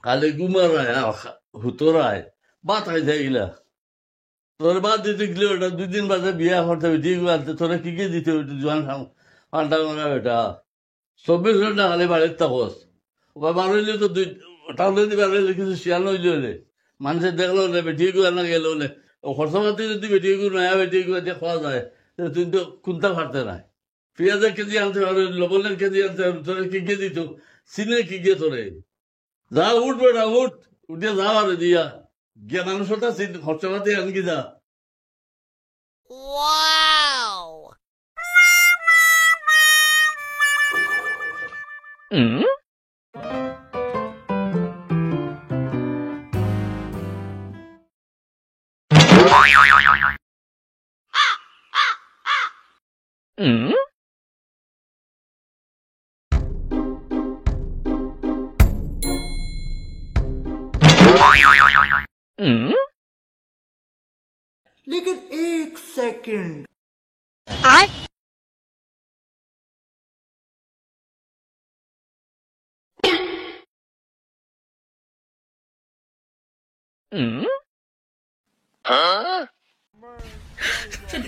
কালে ঘুমারায় হুতরায় বাতাই থাকলা তোর বাদ দিতে গেলে ওটা 2 দিন বাদে বিয়া করতে হবে ঠিক আছে তোরা কি কি দিতে হবে জোয়ান পাল্টা করা বেটা 24 ঘন্টা খালি বাড়ির থাকস ওই বার হইলে তো টাউনে বার হইলে কিছু শিয়াল হইলে হলে মানুষের দেখলো না বেটিয়ে গুয়া না গেল হলে খরচা পাতি যদি বেটিয়ে গু নয়া বেটিয়ে গুয়া দিয়ে খাওয়া যায় তুই তো কুন্তা ফাটতে নাই পেঁয়াজের কেজি আনতে পারবে লবণের কেজি আনতে পারবে তোরে কি কে দিত সিনে কি গে তোরে যা উঠ বেটা উঠ উঠিয়ে যা আর দিয়া গিয়া মানুষটা খরচা পাতি আনকি যা लेकिन एक सेकंड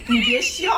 你别笑。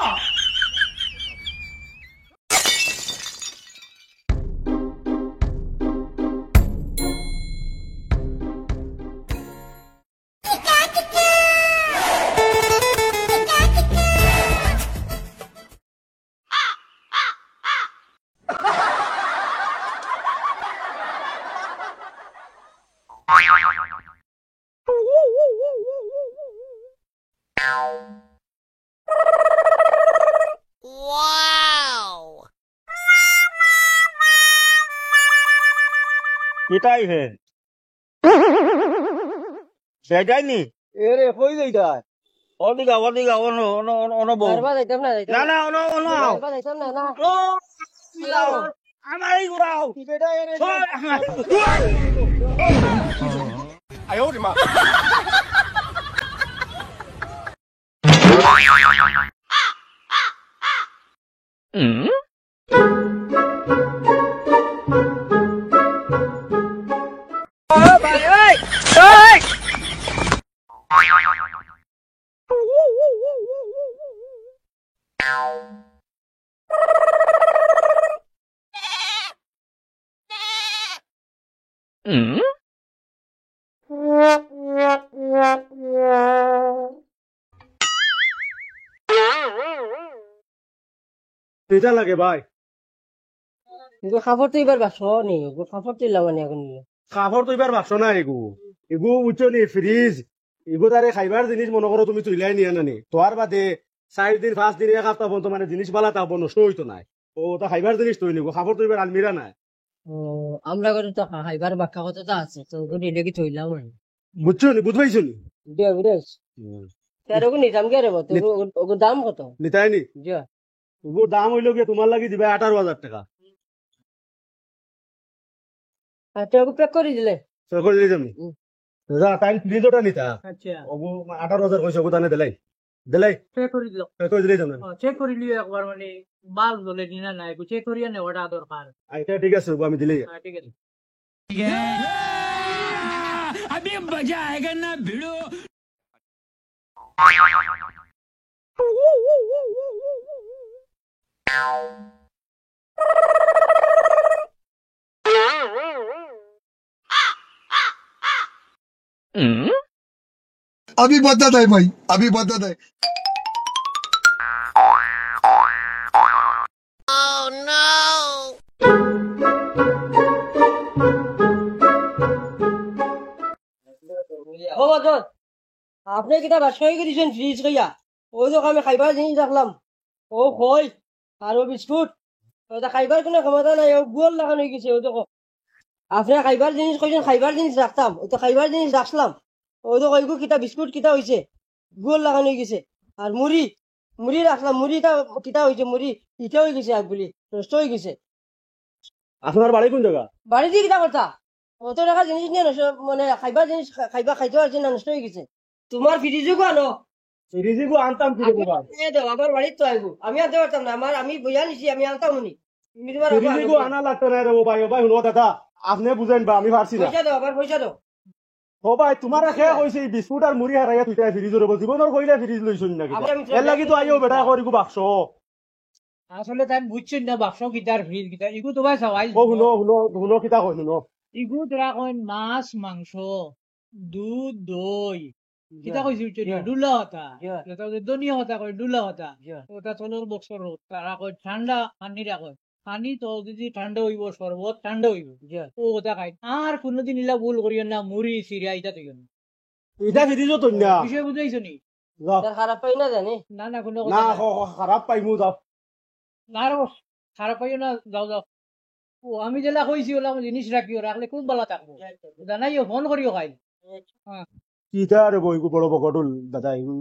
এটাই হে সেটাই নি এরে কই যাইতা অদিগা অন অন অন অন বউ না না অন অন আমারই ঘুরাও বেটা এরে আয় ওরে মা এটা লাগে ভাই খাবার তো এবার বাসো নি খাবার তো লাগানি এখন কাপড় তো এবার বাক্স না এগু এগু বুঝছো নি ফ্রিজ এগু তারে খাইবার জিনিস মনে করো তুমি তুইলাই নিয়ে নানি তোর বাদে 4 দিন 5 দিন 1 সপ্তাহ পর্যন্ত মানে জিনিস বালা তা নষ্ট হইতো নাই ও তা খাইবার জিনিস তুই নিগো কাপড় তো এবার আলমিরা নাই আমরা করে তো খাইবার বাক্কা কথা তো আছে তো ওগুলো লেগে থইলাম বুঝছো নি বুঝবাইছো নি দিয়া বুঝাইছ তেরো গো নিজাম কে রে বত ওগো দাম কত নিতাই নি জিয়া ওগো দাম হইলো কি তোমার লাগি দিবে 18,000 টাকা আচ্ছা ওগো প্যাক করে দিলে সে করে দিই আমি যা টাইম ফ্রিজ ওটা নিতা আচ্ছা ওগো 18,000 কইছো ওগো তানে দিলাই দিলাই চেক করে দিল কই দিলাই জানেন চেক করে লিও একবার মানে বাল বলে দিনা নাই চেক করিয়া নে ওটা দরকার আইটা ঠিক আছে ওগো আমি দিলাই ঠিক আছে अभी मजा आएगा ना भिड़ो अभी बदत है भाई अभी बदत है ও বাদন আপনি কিটা বাসায় গেছেন ফ্রিজ কইয়া ওই তো আমি খাইবার জিনিস রাখলাম ও কই আর ও বিস্কুট ওটা খাইবার কোনো ক্ষমতা নাই ও গোল লাগানো হয়ে গেছে ও দেখো আপনি খাইবার জিনিস কইছেন খাইবার জিনিস রাখতাম ও তো খাইবার জিনিস রাখলাম ও তো কইগো কিটা বিস্কুট কিটা হইছে গোল লাগানো হয়ে গেছে আর মুড়ি মুড়ি রাখলাম মুড়িটা কিটা হইছে মুড়ি ইটা হয়ে গেছে একগুলি নষ্ট হয়ে গেছে আপনার বাড়ি কোন জায়গা বাড়ি দিয়ে কিটা কথা অত টাকা জিনিস নিয়ে নষ্ট মানে খাইবার জিনিস খাইতে পারছি না নষ্ট হয়ে গেছে তোমার ফ্রিজে আনো ফ্রিজ এগু আনতাম কি রে বাবা এ দাও আমার বাড়ির তো আইবো আমি আনতে পারতাম না আমি বইয়া নিছি আমি আনতাম নি তুমি তোমার ফ্রিজ এগু আনা লাগতো না রে ও ভাই শুনো দাদা আপনি বুঝেন বা আমি পারছি না পয়সা দাও আবার পয়সা দাও ও ভাই তোমার খেয়া কইছে এই বিস্কুট আর মুড়ি হারাইয়া তুই ফ্রিজের উপর জীবনের কইলে ফ্রিজ লইছুন নাকি এর লাগি তো আইও বেটা করিগু বাক্স আসলে তাই বুঝছেন না বাক্স গিটার ফ্রিজ গিটার ইগু তোমার সবাই ও শুনো শুনো শুনো কিতা কই শুনো ইগু তোরা কইন মাছ মাংস দুধ দই কিতা কইছি ডুলা হতা দনিয়া হতা কই ডুলা হতা ওটা চলোর বক্সর তারা কই ঠান্ডা পানি রাখো পানি তো যদি ঠান্ডা হইব শরবত ঠান্ডা হইব ও ওটা খাই আর কোনোদিন ইলা ভুল করিও না মুড়ি সিরিয়া এটা তুই এটা ফ্রিজও তো না বিষয় বুঝাইছো নি যাও। তার খারাপ পাই না জানি না না কোনো না কথা নাই। খারাপ পাইমু যাও না রে খারাপ পাইও না যাও যাও ও আমি যেলা কইছি ওলা জিনিস রাখিও রাখলে খুব ভালো থাকবো জানাইও ফোন করিও খাই কিতা রে বইগু বড় বকটুল দাদা এগু